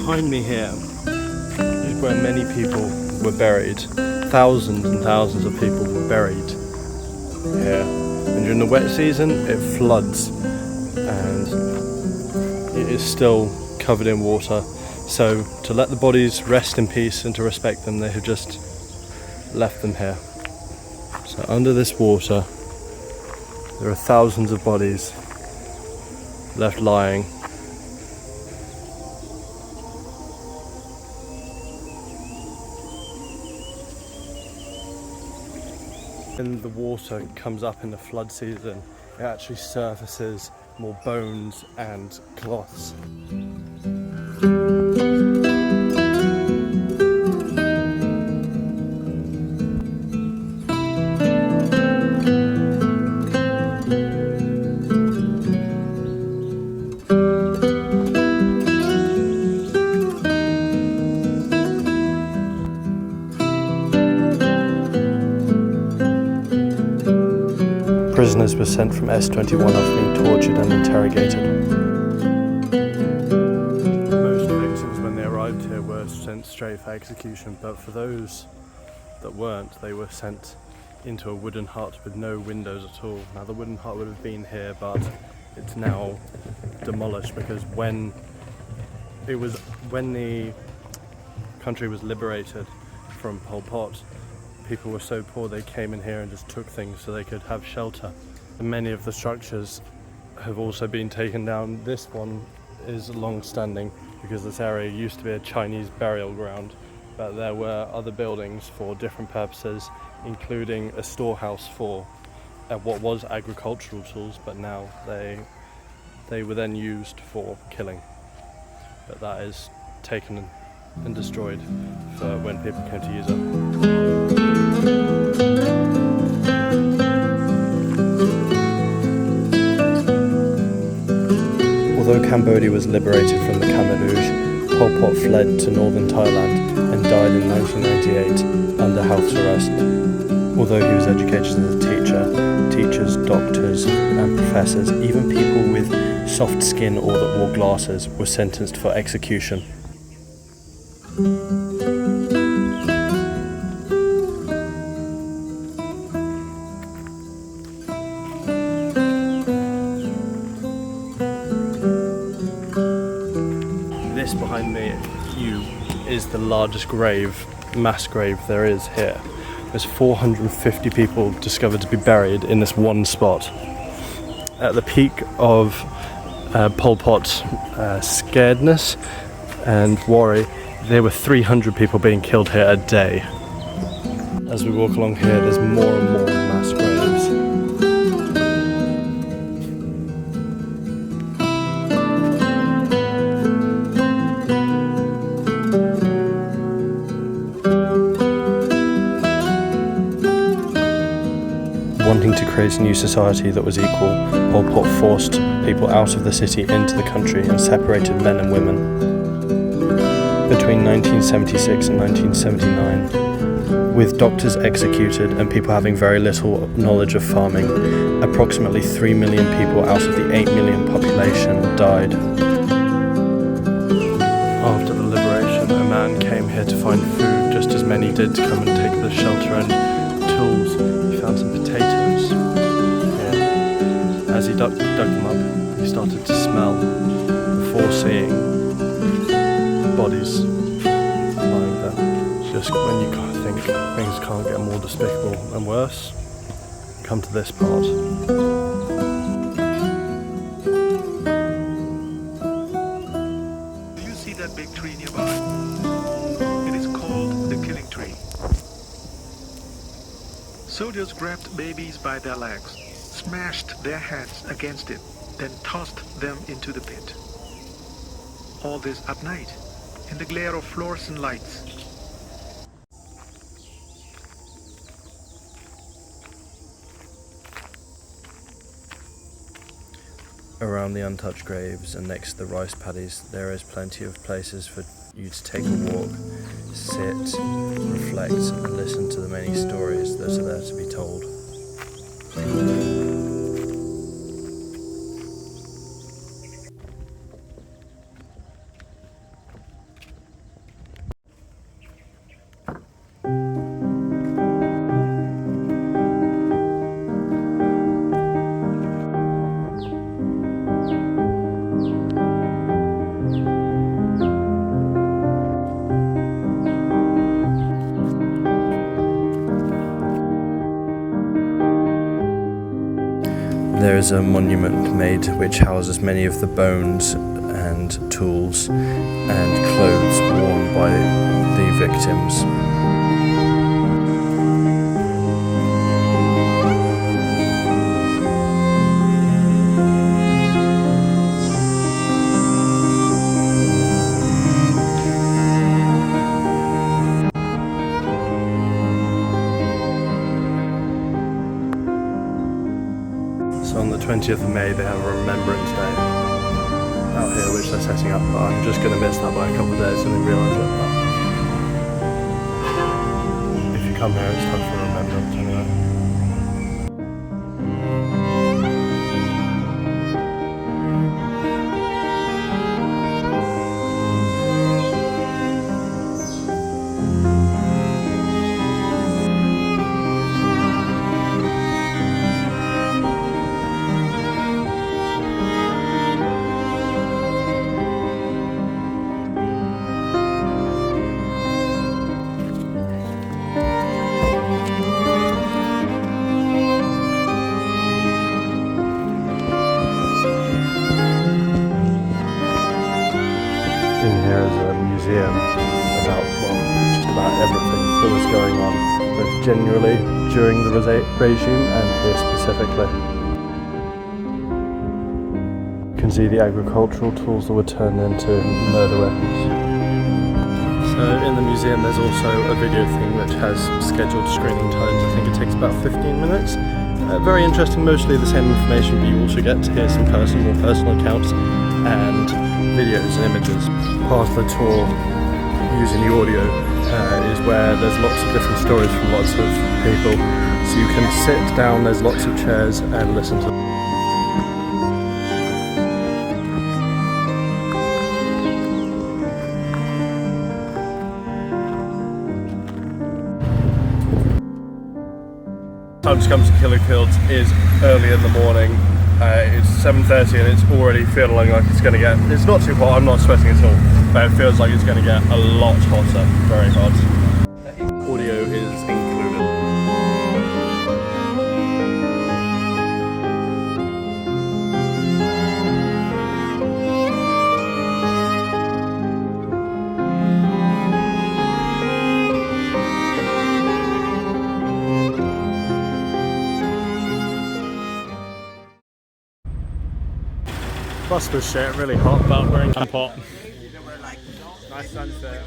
behind me here is where many people were buried. Thousands and thousands of people were buried here. And during the wet season, it floods and it is still covered in water. So to let the bodies rest in peace and to respect them, they have just left them here. So under this water, there are thousands of bodies left lying. When the water comes up in the flood season, it actually surfaces more bones and cloths. Prisoners were sent from S21 after being tortured and interrogated. Most victims when they arrived here were sent straight for execution, but for those that weren't, they were sent into a wooden hut with no windows at all. Now the wooden hut would have been here, but it's now demolished because when the country was liberated from Pol Pot, people were so poor they came in here and just took things so they could have shelter. And many of the structures have also been taken down. This one is long-standing because this area used to be a Chinese burial ground, but there were other buildings for different purposes, including a storehouse for what was agricultural tools, but now they were then used for killing. But that is taken and destroyed for when people came to use it. Although Cambodia was liberated from the Khmer Rouge, Pol Pot fled to northern Thailand and died in 1998 under house arrest. Although he was educated as a teacher, teachers, doctors and professors, even people with soft skin or that wore glasses, were sentenced for execution. This behind me is the largest mass grave there is here. There's 450 people discovered to be buried in this one spot. At the peak of Pol Pot's scaredness and worry, there were 300 people being killed here a day. As we walk along here, there's more and more mass graves. Wanting to create a new society that was equal, Pol Pot forced people out of the city into the country and separated men and women. Between 1976 and 1979, with doctors executed and people having very little knowledge of farming, approximately 3 million people out of the 8 million population died. After the liberation, a man came here to find food, just as many did to come and take the shelter and tools. He found some potatoes here. As he dug them up, he started to smell before seeing bodies lying there. It's just when you kind of think things can't get more despicable and worse, come to this part. Do you see that big tree nearby? It is called the killing tree. Soldiers grabbed babies by their legs, smashed their heads against it, then tossed them into the pit. All this at night, in the glare of fluorescent lights. Around the untouched graves and next to the rice paddies, there is plenty of places for you to take a walk, sit, reflect and listen to the many stories that are there to be told. Here is a monument made which houses many of the bones and tools and clothes worn by the victims. So on the 20th of May they have a Remembrance Day out here which they're setting up, but I'm just going to miss that by a couple of days and then realise it. But if you come here it's tough for remembrance anyway. In here is a museum about, well, just about everything that was going on, both generally during the regime and here specifically. You can see the agricultural tools that were turned into murder weapons. So in the museum there's also a video thing which has scheduled screening times. I think it takes about 15 minutes. Very interesting, mostly the same information, but you also get to hear some more personal accounts and videos and images. Part of the tour using the audio is where there's lots of different stories from lots of people. So you can sit down, there's lots of chairs and listen to them. Time to come to Killer Kilds is early in the morning. It's 7:30 and it's already feeling like it's going to get, it's not too hot, I'm not sweating at all, but it feels like it's going to get a lot hotter, very hot. Audio is included. Bus was shit, really hot, but we're in Camp Hot. Nice sunset.